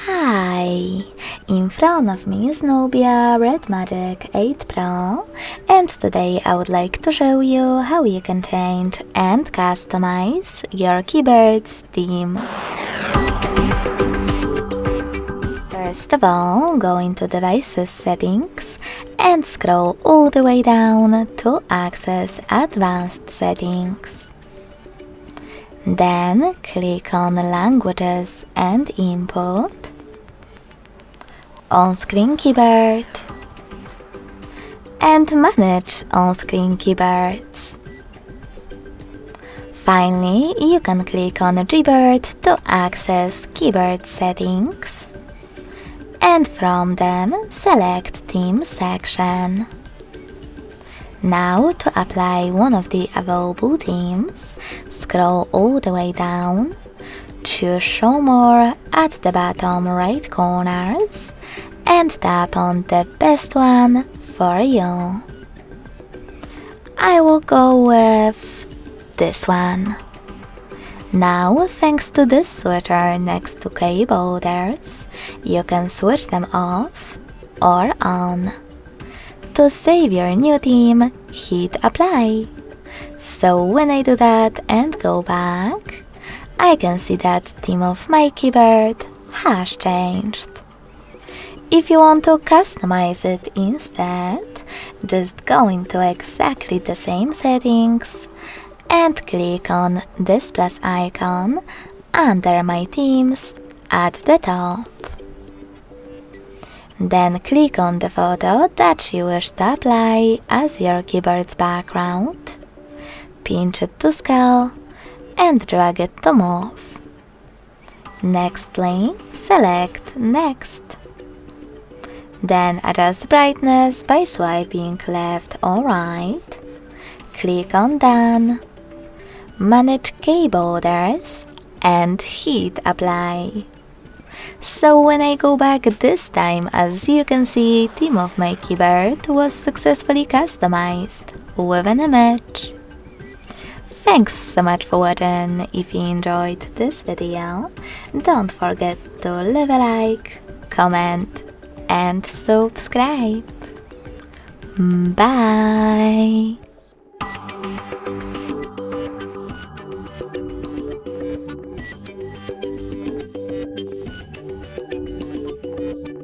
Hi! In front of me is Nubia Red Magic 8 Pro, and today I would like to show you how you can change and customize your keyboard's theme. First of all, go into Devices Settings and scroll all the way down to access Advanced Settings. Then click on Languages and Input, On-Screen Keyboard, and Manage On-Screen Keyboards. Finally, you can click on Gboard to access keyboard settings, and from them select Theme section. Now, to apply one of the available themes, scroll all the way down, choose Show More at the bottom right corners, and tap on the best one for you. I will go with this one. Now, thanks to this switcher next to keyboarders, you can switch them off or on. To save your new theme, hit Apply. So when I do that and go back, I can see that theme of my keyboard has changed. If you want to customize it instead, just go into exactly the same settings and click on this plus icon under My Themes at the top. Then click on the photo that you wish to apply as your keyboard's background, pinch it to scale, and drag it to move. Nextly, select Next. Then adjust brightness by swiping left or right. Click on Done. Manage keyboarders and hit Apply. So when I go back this time, as you can see, theme of my keyboard was successfully customized with an image. Thanks so much for watching. If you enjoyed this video, don't forget to leave a like, comment and subscribe. Bye!